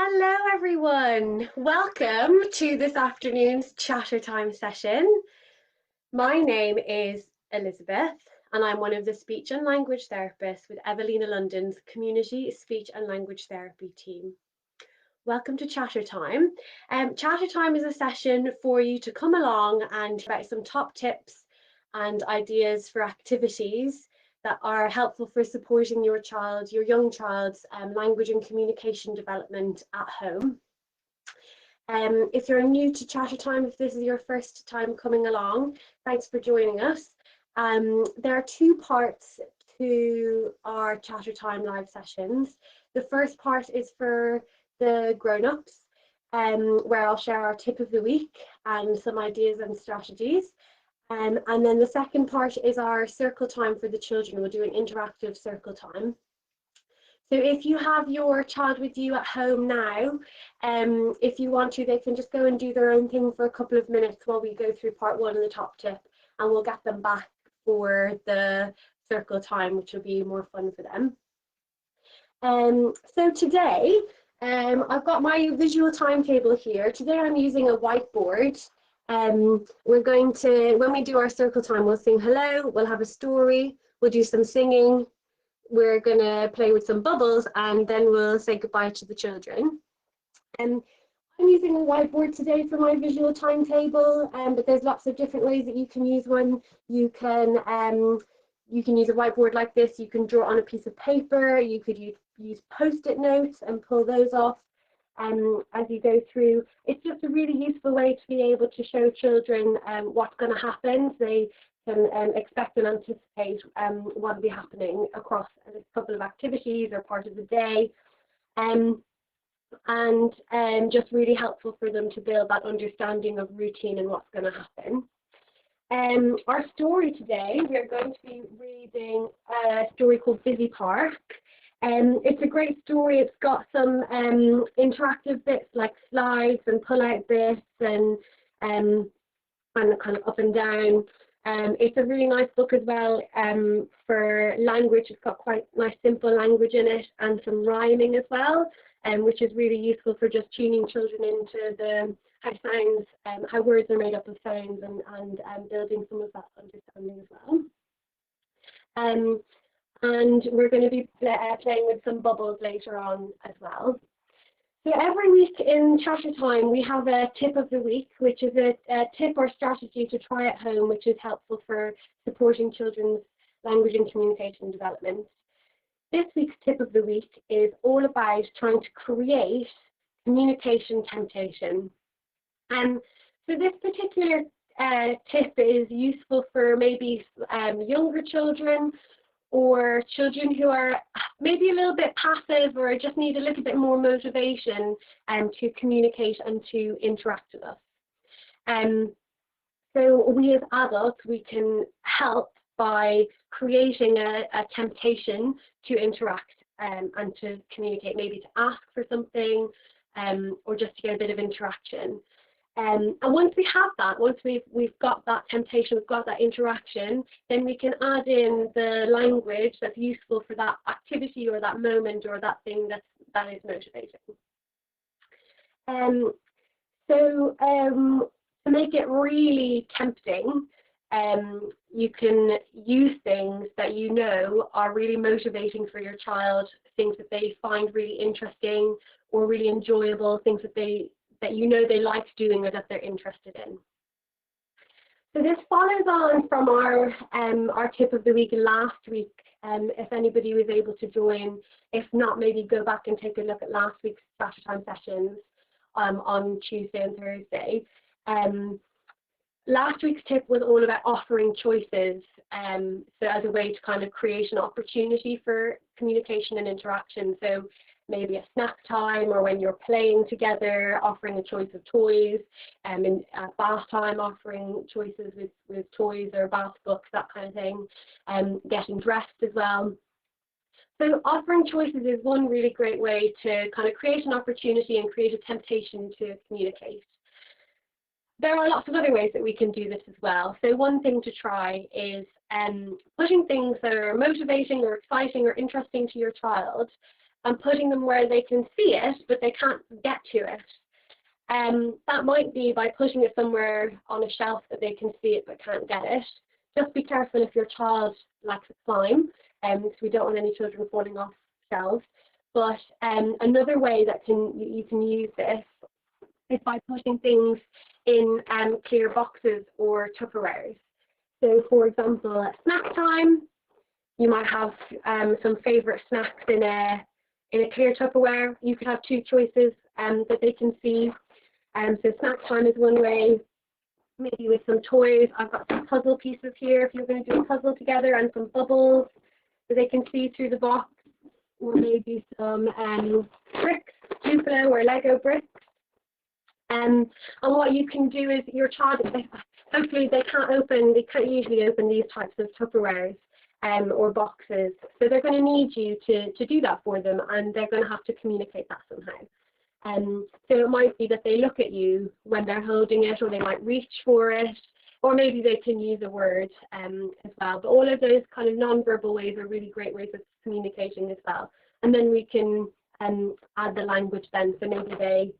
Hello everyone, welcome to this afternoon's Chattertime session. My name is Elizabeth and I'm one of the speech and language therapists with Evelina London's Community Speech and Language Therapy team. Welcome to Chattertime. Chattertime is a session for you to come along and about some top tips and ideas for activities that are helpful for supporting your young child's language and communication development at home. If you're new to Chattertime, if this is your first time coming along, thanks for joining us. There are two parts to our Chattertime live sessions. The first part is for the grown-ups, where I'll share our tip of the week and some ideas and strategies. And then the second part is our circle time for the children. We'll do an interactive circle time. So if you have your child with you at home now, if you want to, they can just go and do their own thing for a couple of minutes while we go through part one of the top tip, and we'll get them back for the circle time, which will be more fun for them. So today, I've got my visual timetable here. Today I'm using a whiteboard. We're going to, when we do our circle time, we'll sing hello, we'll have a story, we'll do some singing, we're going to play with some bubbles, and then we'll say goodbye to the children. I'm using a whiteboard today for my visual timetable, but there's lots of different ways that you can use one. You can use a whiteboard like this. You can draw on a piece of paper. You could use post-it notes and pull those off as you go through. It's just a really useful way to be able to show children what's going to happen. So they can expect and anticipate what will be happening across a couple of activities or part of the day. And just really helpful for them to build that understanding of routine and what's going to happen. Our story today, we're going to be reading a story called Busy Park. It's a great story. It's got some interactive bits like slides and pull-out bits and kind of up and down. It's a really nice book as well for language. It's got quite nice simple language in it and some rhyming as well, which is really useful for just tuning children into how sounds, how words are made up of sounds, and building some of that understanding as well. And we're going to be playing with some bubbles later on as well. So every week in Chattertime, we have a tip of the week, which is a tip or strategy to try at home, which is helpful for supporting children's language and communication development. This week's tip of the week is all about trying to create communication temptation. So this particular tip is useful for maybe younger children, or children who are maybe a little bit passive or just need a little bit more motivation to communicate and to interact with us. So we as adults, we can help by creating a temptation to interact and to communicate, maybe to ask for something or just to get a bit of interaction. And once we have that, once we've got that temptation, we've got that interaction, then we can add in the language that's useful for that activity or that moment or that thing that is motivating. So to make it really tempting, you can use things that you know are really motivating for your child, things that they find really interesting or really enjoyable, things that you know they like doing or that they're interested in. So this follows on from our tip of the week last week. If anybody was able to join, if not, maybe go back and take a look at last week's Chattertime sessions on Tuesday and Thursday. Last week's tip was all about offering choices, so as a way to kind of create an opportunity for communication and interaction. So maybe a snack time, or when you're playing together, offering a choice of toys, in bath time, offering choices with toys or bath books, that kind of thing, getting dressed as well. So offering choices is one really great way to kind of create an opportunity and create a temptation to communicate. There are lots of other ways that we can do this as well. So one thing to try is putting things that are motivating or exciting or interesting to your child and putting them where they can see it, but they can't get to it. That might be by putting it somewhere on a shelf that they can see it but can't get it. Just be careful if your child likes to climb, because we don't want any children falling off shelves. But another way that you can use this is by putting things in clear boxes or Tupperwares. So, for example, at snack time, you might have some favourite snacks in a clear Tupperware. You could have two choices that they can see. So snack time is one way, maybe with some toys. I've got some puzzle pieces here if you're going to do a puzzle together, and some bubbles that they can see through the box, or maybe some bricks, Duplo or Lego bricks. And what you can do is your child, hopefully they can't usually open these types of Tupperwares or boxes. So they're going to need you to do that for them, and they're going to have to communicate that somehow. So it might be that they look at you when they're holding it, or they might reach for it, or maybe they can use a word as well. But all of those kind of non-verbal ways are really great ways of communicating as well. And then we can add the language then. So maybe they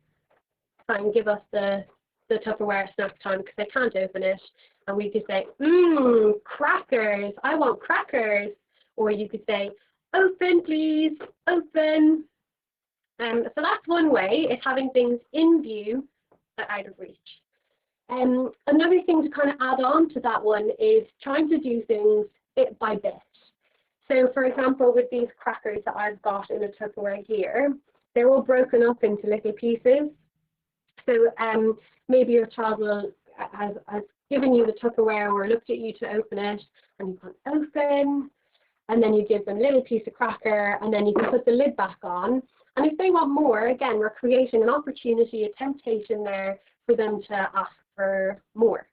try and give us the Tupperware snack time because they can't open it, and we could say, crackers, I want crackers. Or you could say, open please, open. So that's one way, is having things in view but out of reach. Another thing to kind of add on to that one is trying to do things bit by bit. So for example, with these crackers that I've got in a Tupperware here, they're all broken up into little pieces. So maybe your child has given you the Tupperware or looked at you to open it, and you can open, and then you give them a little piece of cracker, and then you can put the lid back on. And if they want more, again, we're creating an opportunity, a temptation there for them to ask for more.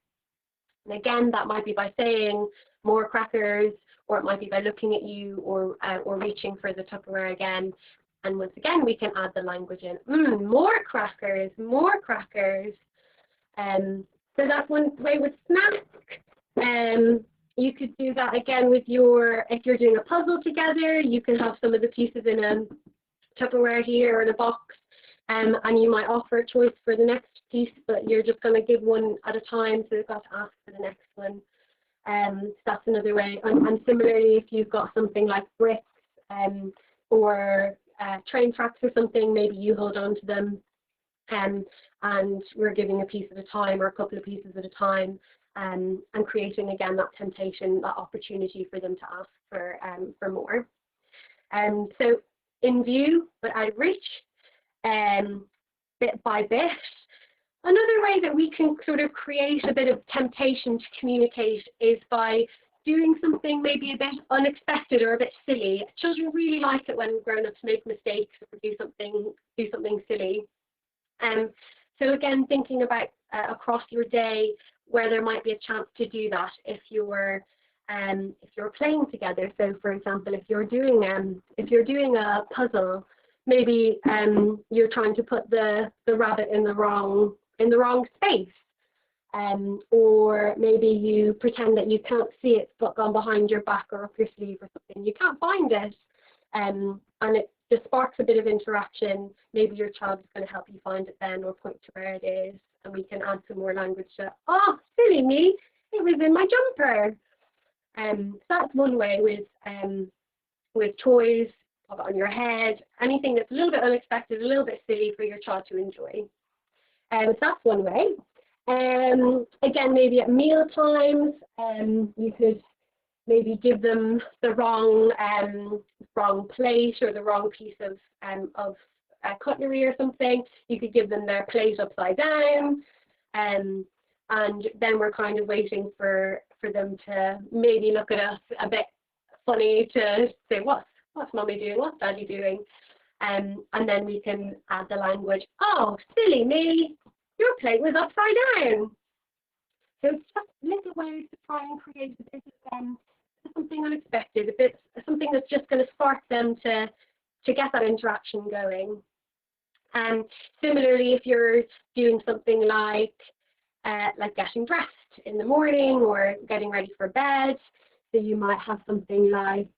And again, that might be by saying more crackers, or it might be by looking at you, or reaching for the Tupperware again. And once again, we can add the language in. More crackers, more crackers. So that's one way with snack. You could do that again with if you're doing a puzzle together, you can have some of the pieces in a Tupperware here or in a box, and you might offer a choice for the next piece, but you're just going to give one at a time, so you've got to ask for the next one. So that's another way. And similarly, if you've got something like bricks or train tracks or something, maybe you hold on to them, and we're giving a piece at a time or a couple of pieces at a time, and creating again that temptation, that opportunity for them to ask for more. So in view but out of reach, bit by bit. Another way that we can sort of create a bit of temptation to communicate is by doing something maybe a bit unexpected or a bit silly. Children really like it when grown-ups make mistakes or do something silly. So again, thinking about across your day where there might be a chance to do that if you're playing together. So for example, if you're doing a puzzle, maybe you're trying to put the rabbit in the wrong space. Or maybe you pretend that you can't see it, but gone behind your back or up your sleeve or something. You can't find it, and it just sparks a bit of interaction. Maybe your child is going to help you find it then, or point to where it is, and we can add some more language to, oh, silly me, it was in my jumper. So that's one way with toys, pop it on your head, anything that's a little bit unexpected, a little bit silly for your child to enjoy. So that's one way. Again, maybe at meal times, you could maybe give them the wrong plate or the wrong piece of cutlery or something. You could give them their plate upside down, and then we're kind of waiting for them to maybe look at us a bit funny to say, what's mommy doing, what's daddy doing, and then we can add the language, oh, silly me, your plate was upside down. So it's just little ways to try and create a bit of something unexpected, something that's just going to spark them to get that interaction going. And similarly, if you're doing something like getting dressed in the morning or getting ready for bed, so you might have something like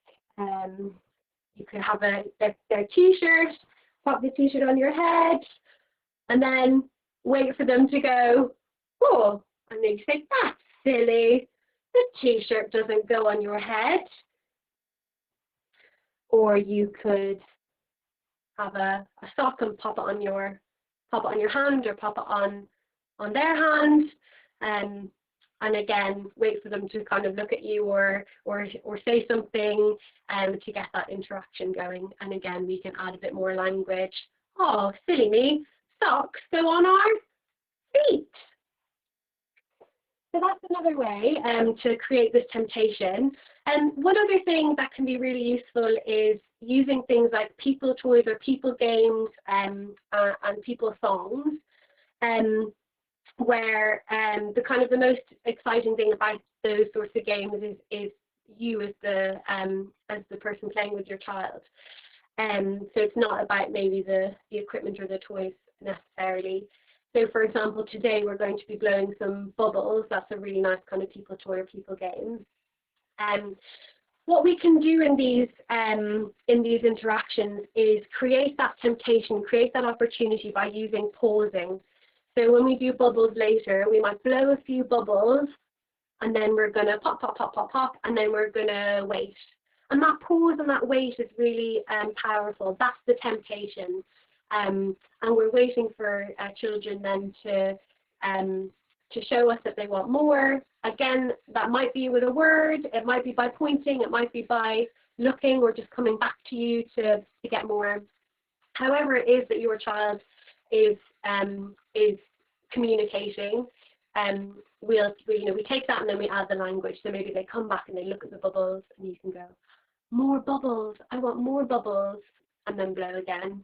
You could have their t-shirt, pop the t-shirt on your head, and then wait for them to go, oh, and then you say, that's silly, the t-shirt doesn't go on your head. Or you could have a sock and pop it on your hand, or pop it on their hand, and again wait for them to kind of look at you or say something to get that interaction going. And again, we can add a bit more language. Oh, silly me, socks go on our feet. So that's another way to create this temptation. And one other thing that can be really useful is using things like people toys or people games and people songs, where the kind of the most exciting thing about those sorts of games is you as the person playing with your child. So it's not about maybe the equipment or the toys necessarily. So for example, today we're going to be blowing some bubbles. That's a really nice kind of people toy or people game. What we can do in these interactions is create that temptation, create that opportunity by using pausing. So when we do bubbles later, we might blow a few bubbles, and then we're going to pop, pop, pop, pop, pop, and then we're going to wait. And that pause and that wait is really powerful. That's the temptation. And we're waiting for children then to show us that they want more. Again, that might be with a word, it might be by pointing, it might be by looking or just coming back to you to get more. However it is that your child is communicating, we take that and then we add the language. So maybe they come back and they look at the bubbles, and you can go, more bubbles, I want more bubbles, and then blow again.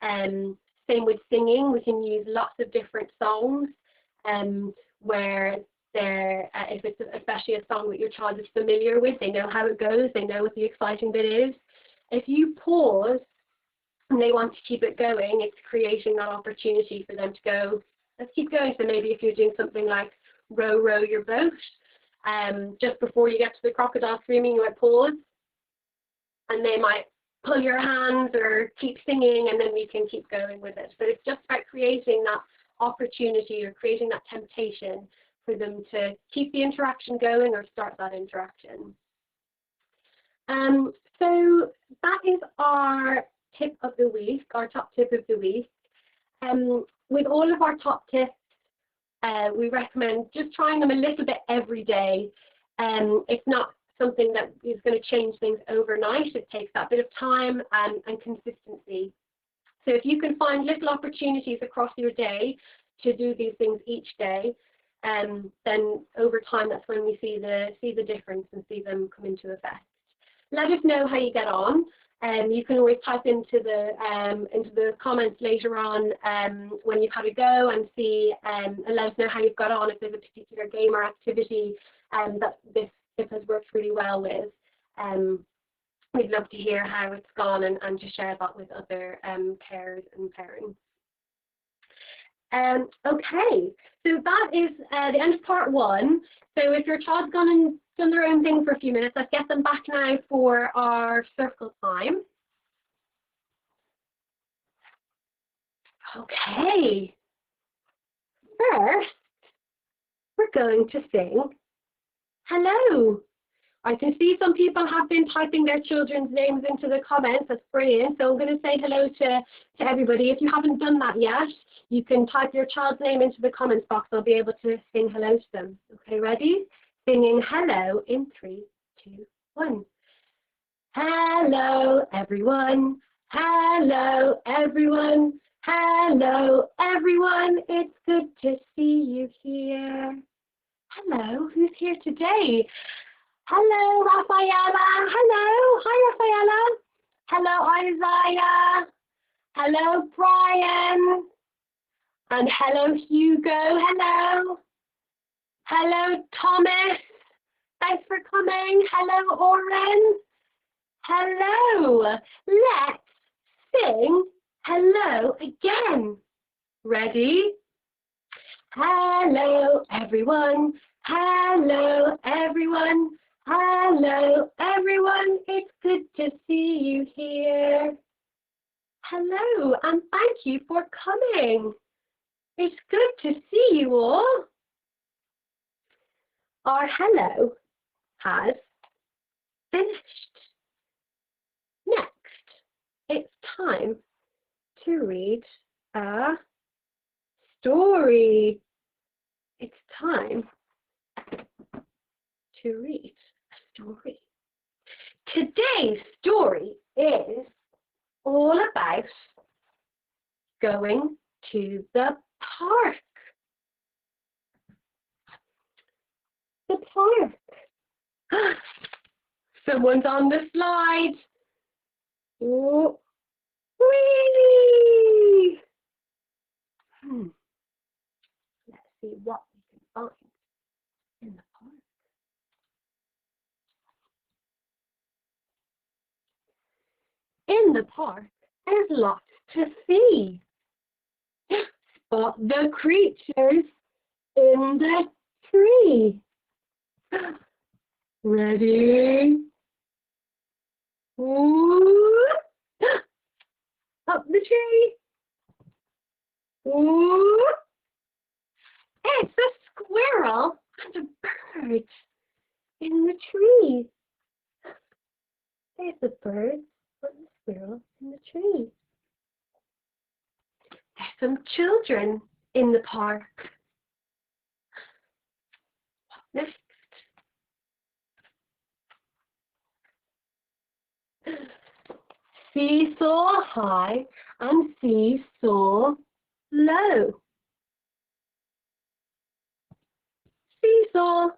Same with singing, we can use lots of different songs where if it's especially a song that your child is familiar with, they know how it goes, they know what the exciting bit is. If you pause and they want to keep it going, it's creating that opportunity for them to go, let's keep going. So maybe if you're doing something like row, row your boat, just before you get to the crocodile screaming, you might pause, and they might pull your hands or keep singing, and then we can keep going with it. But it's just about creating that opportunity or creating that temptation for them to keep the interaction going or start that interaction. So that is our tip of the week, our top tip of the week. With all of our top tips, we recommend just trying them a little bit every day. It's not something that is going to change things overnight. It takes that bit of time and consistency. So if you can find little opportunities across your day to do these things each day, then over time that's when we see the difference and see them come into effect. Let us know how you get on. You can always type into the comments later on when you've had a go and see and let us know how you've got on, if there's a particular game or activity that this has worked really well with. We'd love to hear how it's gone and to share that with other carers and parents. Okay, so that is the end of part one. So if your child's gone and done their own thing for a few minutes, let's get them back now for our circle time. Okay, first we're going to sing hello. I can see some people have been typing their children's names into the comments. That's brilliant. So I'm going to say hello to everybody. If you haven't done that yet, you can type your child's name into the comments box. I'll be able to sing hello to them. Okay, ready? Singing hello in 3, 2, 1. Hello, everyone. Hello, everyone. Hello, everyone. It's good to see you here. Hello, who's here today? Hello, Rafaela. Hello. Hi, Rafaela. Hello, Isaiah. Hello, Brian. And hello, Hugo. Hello. Hello, Thomas. Thanks for coming. Hello, Oren. Hello. Let's sing hello again. Ready? Hello, everyone. Hello, everyone. Hello, everyone. It's good to see you here. Hello, and thank you for coming. It's good to see you all. Our hello has finished. Next, it's time to read a story. It's time to read a story. Today's story is all about going to the park. The park. Someone's on the slide. Oh. Whee! Let's see what we can find in the park. In the park, there's lots to see. Spot the creatures in the tree. Ready? Ooh. Up the tree. Ooh. It's a squirrel and a bird in the tree. There's a bird and a squirrel in the tree. There's some children in the park. What next? Seesaw high and seesaw low. Seesaw,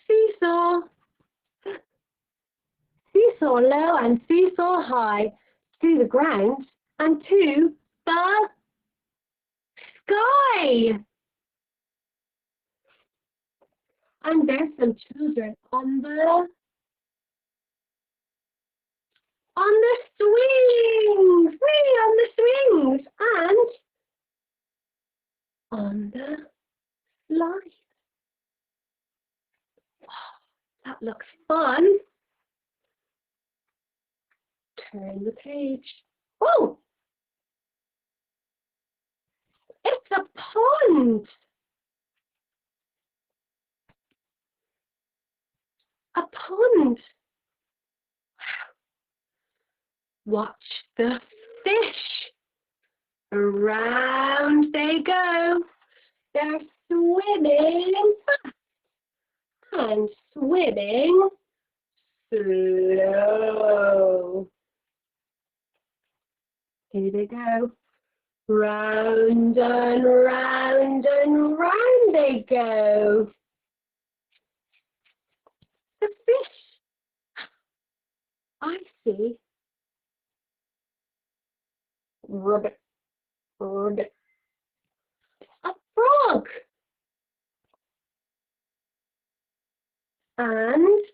seesaw, seesaw low and seesaw high to the ground and to the sky. And there's some children on the swings, whee, on the swings, and on the slide. Wow, that looks fun. Turn the page. Oh, it's a pond. A pond. Watch the fish. Around they go. They're swimming fast and swimming slow. Here they go. Round and round and round they go. The fish. I see. Ribbit, ribbit. A frog. And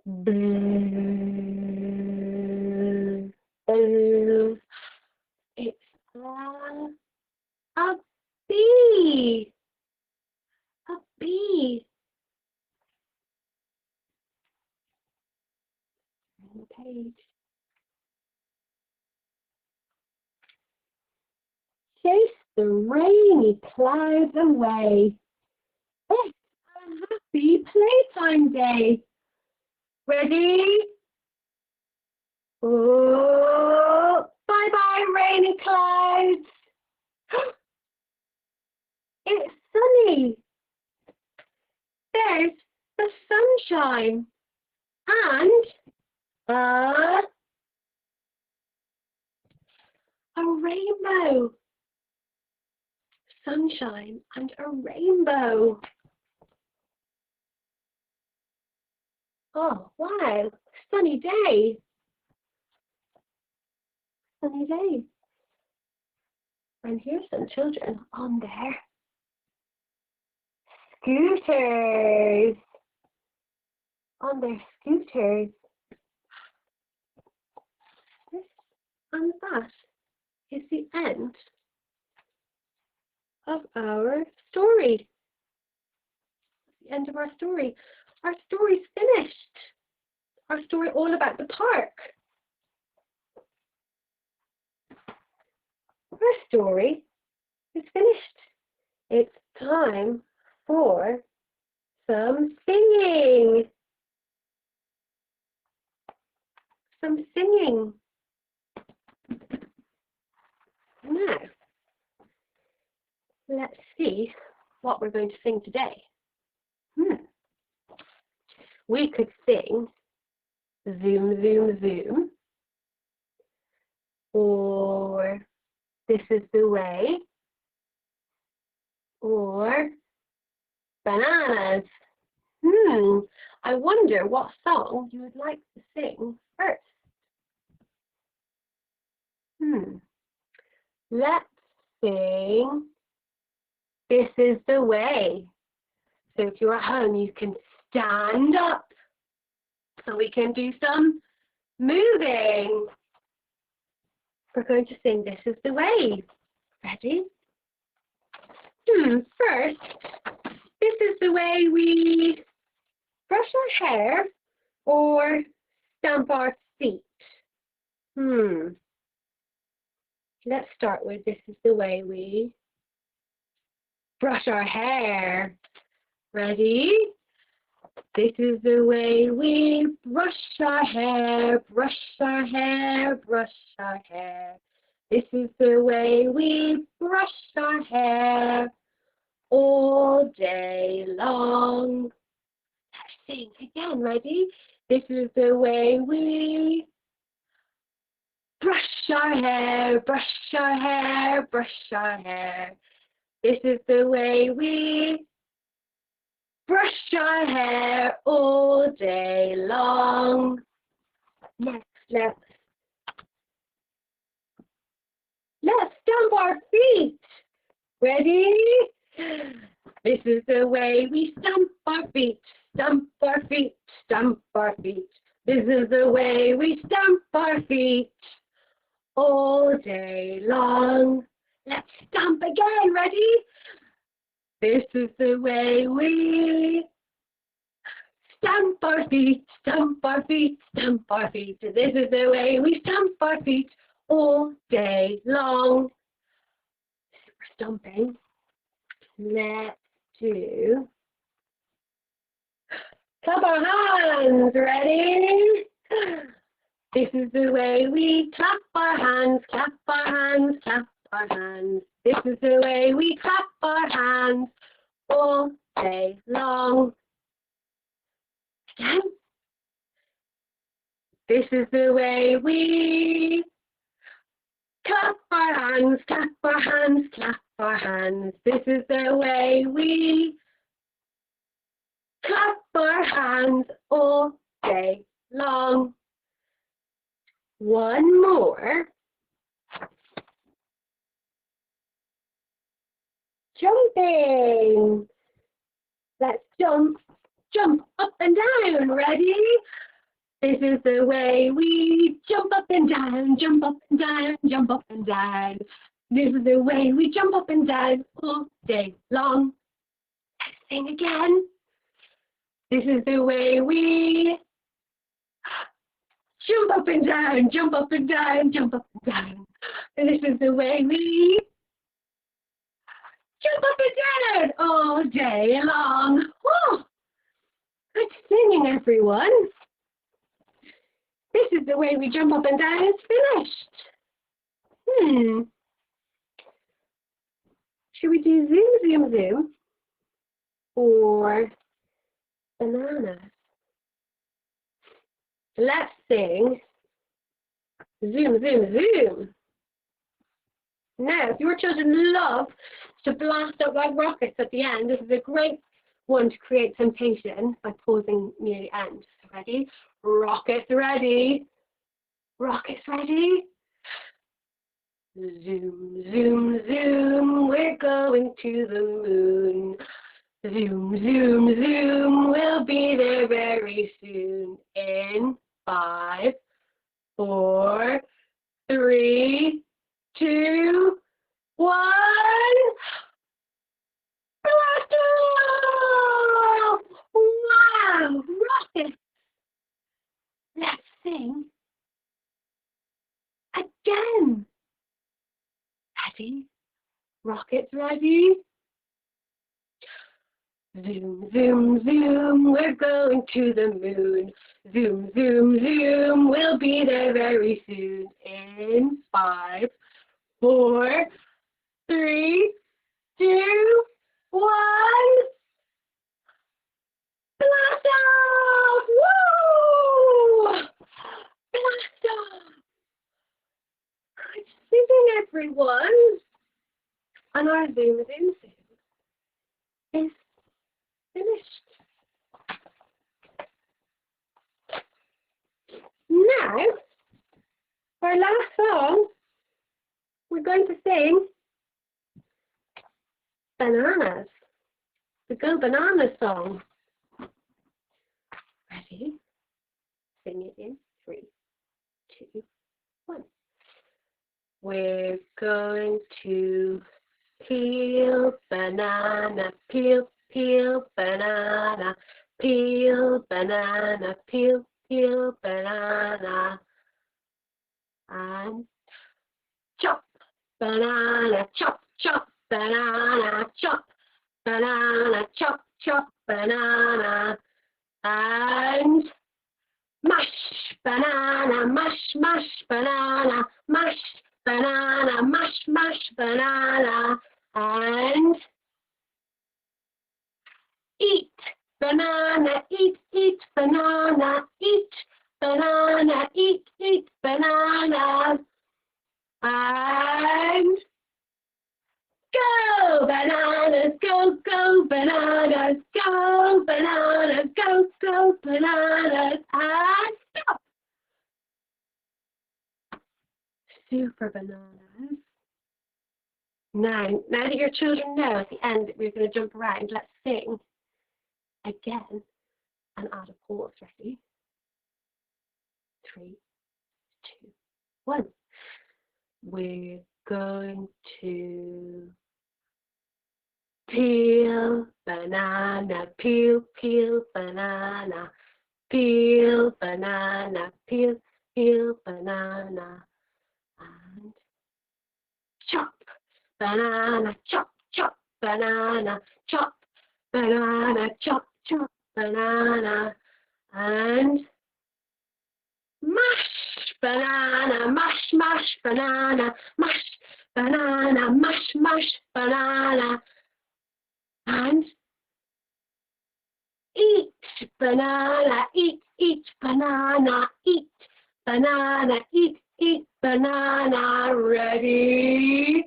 blue. It's a bee. A bee. On the page. Chase the rainy clouds away. It's a happy playtime day. Ready? Oh, bye-bye, rainy clouds. It's sunny. There's the sunshine and a rainbow. Sunshine and a rainbow. Oh, wow, sunny day. Sunny day. And here's some children on their scooters. On their scooters. This and that is the end of our story. The end of our story. our story's finished. Our story all about the park. Our story is finished. It's time for some singing. Some singing. Now, let's see what we're going to sing today. We could sing Zoom, Zoom, Zoom, or This is the Way, or Bananas. I wonder what song you would like to sing first. Let's sing This is the Way. So if you're at home, you can stand up so we can do some moving. We're going to sing This is the Way. Ready? First, this is the way we brush our hair or stamp our feet. Let's start with this is the way we brush our hair. Ready? This is the way we brush our hair, brush our hair, brush our hair. This is the way we brush our hair all day long. Let's sing again, ready? This is the way we brush our hair, brush our hair, brush our hair. This is the way we brush our hair all day long. Next, let's stamp our feet. Ready? This is the way we stamp our feet, stamp our feet, stamp our feet. This is the way we stamp our feet all day long. Let's stamp again, ready? This is the way we stamp our feet, stamp our feet, stamp our feet. This is the way we stamp our feet all day long. Super stomping. Let's do clap our hands. Ready? This is the way we clap our hands, clap our hands, clap our hands. This is the way we clap our hands all day long. Again. This is the way we clap our hands, clap our hands, clap our hands. This is the way we clap our hands all day long. One more. Jumping. Let's jump up and down. Ready? This is the way we jump up and down, jump up and down, jump up and down. This is the way we jump up and down all day long. Let's sing again. This is the way we jump up and down, jump up and down, jump up and down. And this is the way we jump up and down all day long. Oh, good singing, everyone. This is the way we jump up and down. It's finished. Should we do zoom, zoom, zoom? Or bananas? Let's sing zoom, zoom, zoom. Now, if your children love to blast up like rockets at the end, this is a great one to create temptation by pausing near the end. Ready? Rockets ready. Rockets ready. Zoom, zoom, zoom, we're going to the moon. Zoom, zoom, zoom, we'll be there very soon. In 5, 4, 3, 2, 1. Blast off! Wow! sing again. Ready? Rockets ready? Zoom, zoom, zoom, we're going to the moon. Zoom, zoom, zoom, we'll be there very soon. In 5, 4, 3, 2, 1. Blast off! Woo! Blast off! Good singing, everyone. And our Zoom Zoom Zoom is finished. Now, for our last song, we're going to sing Bananas, the Go Bananas song. Ready? Sing it in 3, 2, 1. We're going to peel banana, peel, peel banana, peel banana, peel, peel banana, and chop banana, chop, chop banana, chop banana, chop, chop banana, and mash banana, mash, mash banana, mash banana, mash, mash banana, and eat banana, eat, eat banana, eat banana, eat, eat banana, and go bananas, go, go bananas, go bananas, go, go bananas, and stop. Super bananas. Now that your children know at the end that we're going to jump around, let's sing again and add a pause. Ready? 3, 2, 1. We're going to peel banana, peel, peel banana, peel banana, peel, peel banana, and chop banana, chop, chop banana, chop banana, chop, chop banana, and mash banana, mash, mash banana, mash banana, mash, mash banana, and eat banana, eat, eat banana, eat banana, eat, eat banana. Ready?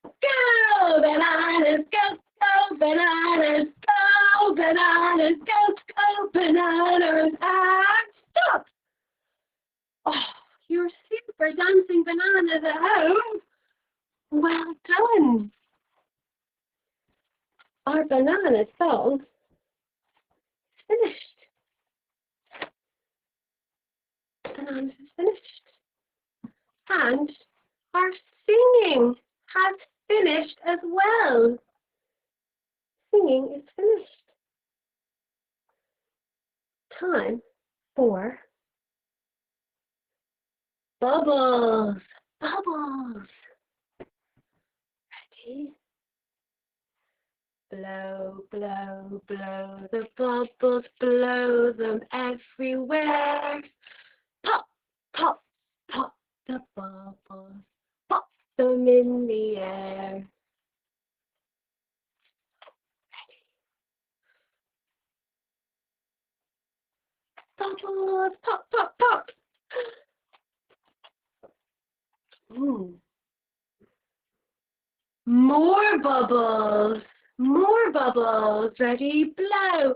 Go bananas, go, go bananas, go bananas, go, go bananas, and stop. Oh, you're super dancing bananas at home. Well done. Our banana song is finished. Bananas is finished. And our singing has finished as well. Singing is finished. Time for bubbles. Bubbles. Ready? Blow, blow, blow the bubbles, blow them everywhere. Pop, pop, pop the bubbles, pop them in the air. Bubbles, pop, pop, pop. More bubbles, more bubbles. Ready, blow.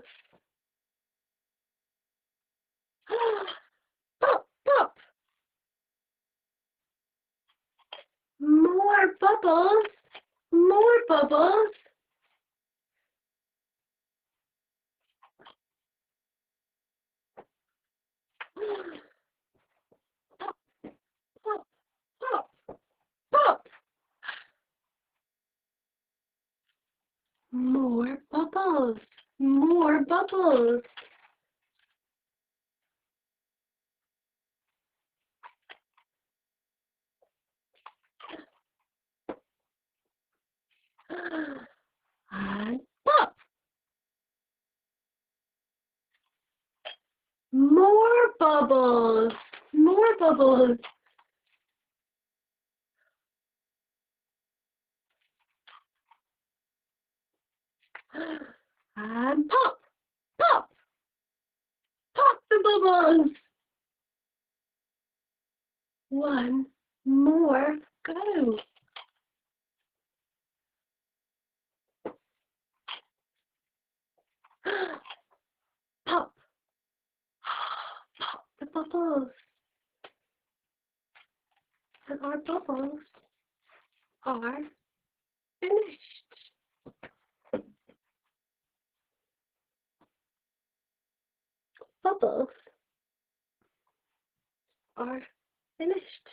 Pop, pop. More bubbles, more bubbles. Pop, pop, pop, pop. More bubbles, more bubbles. bubbles. More bubbles. And pop, pop, pop the bubbles. One more, go. Pop, pop the bubbles. And our bubbles are finished. Bubbles are finished.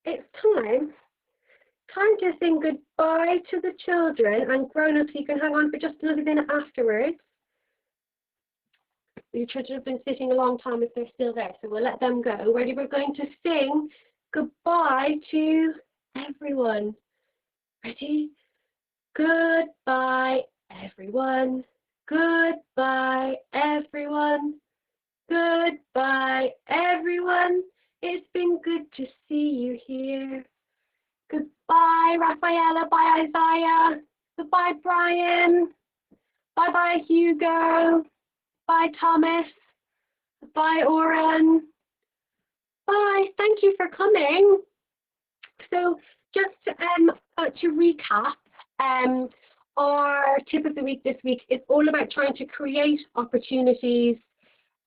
It's time to sing goodbye to the children, and grown-ups, you can hang on for just another minute afterwards. Your children have been sitting a long time if they're still there, so we'll let them go. We're going to sing goodbye to everyone. Ready? Goodbye, everyone. Goodbye, everyone. Goodbye, everyone. It's been good to see you here. Goodbye, Rafaela. Bye, Isaiah. Goodbye, Brian. Bye-bye, Hugo. Bye, Thomas. Bye, Oren. Bye. Thank you for coming. So just to recap, our tip of the week this week is all about trying to create opportunities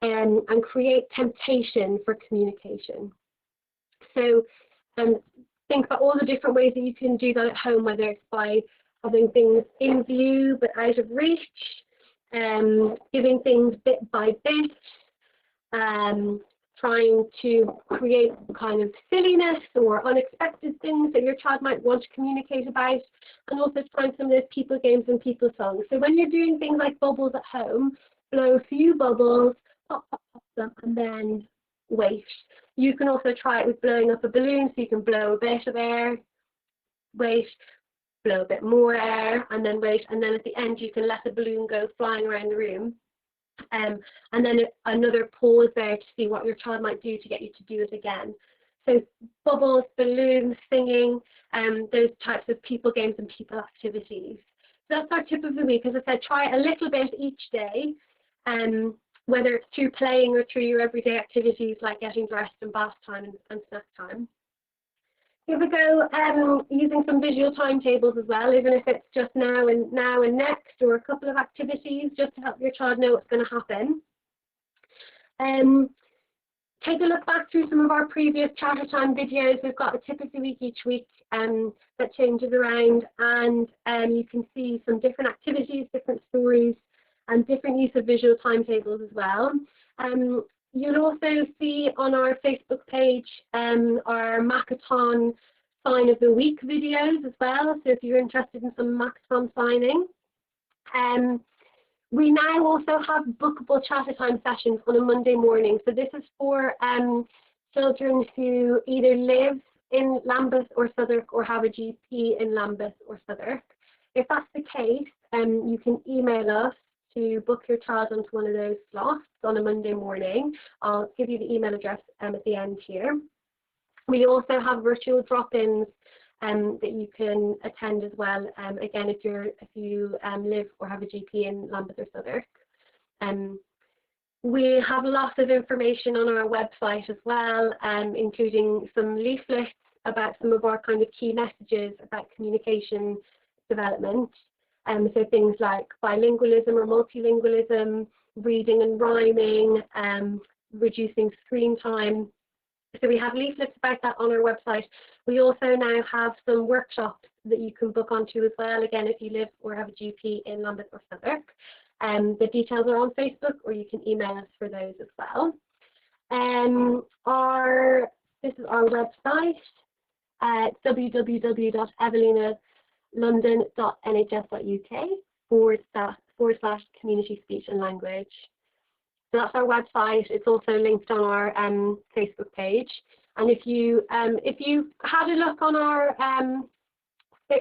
and create temptation for communication. So think about all the different ways that you can do that at home, whether it's by having things in view but out of reach, giving things bit by bit, trying to create kind of silliness or unexpected things that your child might want to communicate about, and also trying some of those people games and people songs. So when you're doing things like bubbles at home, blow a few bubbles, pop, pop, pop them, and then wait. You can also try it with blowing up a balloon, so you can blow a bit of air, wait, blow a bit more air, and then wait, and then at the end you can let the balloon go flying around the room. And then another pause there to see what your child might do to get you to do it again. So bubbles, balloons, singing, those types of people games and people activities. So that's our tip of the week. As I said, try a little bit each day, whether it's through playing or through your everyday activities like getting dressed and bath time and snack time. Here we go, using some visual timetables as well, even if it's just now and next, or a couple of activities just to help your child know what's going to happen. Take a look back through some of our previous Chattertime videos. We've got a tip of the week each week that changes around, and you can see some different activities, different stories, and different use of visual timetables as well. You'll also see on our Facebook page our Macathon Sign of the Week videos as well, so if you're interested in some Macathon signing. We now also have bookable Chattertime sessions on a Monday morning, so this is for children who either live in Lambeth or Southwark or have a GP in Lambeth or Southwark. If that's the case, you can email us to book your child onto one of those slots on a Monday morning. I'll give you the email address at the end here. We also have virtual drop-ins that you can attend as well. Again, if you live or have a GP in Lambeth or Southwark. We have lots of information on our website as well, including some leaflets about some of our kind of key messages about communication development. So things like bilingualism or multilingualism, reading and rhyming, reducing screen time. So we have leaflets about that on our website. We also now have some workshops that you can book onto as well, again, if you live or have a GP in Lambeth or Southwark. The details are on Facebook, or you can email us for those as well. This is our website, www.evelina.nhs.uk/community speech and language. So that's our website. It's also linked on our Facebook page. And if you had a look on our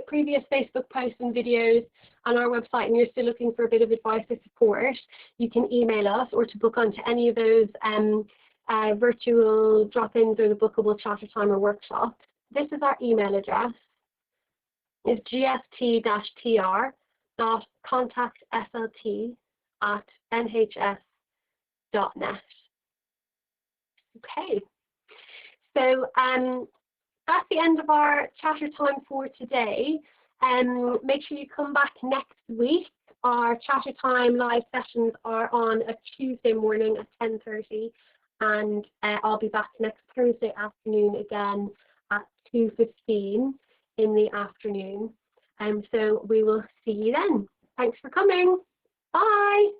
previous Facebook posts and videos on our website and you're still looking for a bit of advice or support, you can email us, or to book onto any of those virtual drop-ins or the bookable Chattertime or workshops, this is our email address. It's gft-tr.contactslt@nhs.net. Okay, so that's the end of our Chattertime for today. Make sure you come back next week. Our Chattertime live sessions are on a Tuesday morning at 10:30, and I'll be back next Thursday afternoon again at 2:15 in the afternoon. So we will see you then. Thanks for coming. Bye.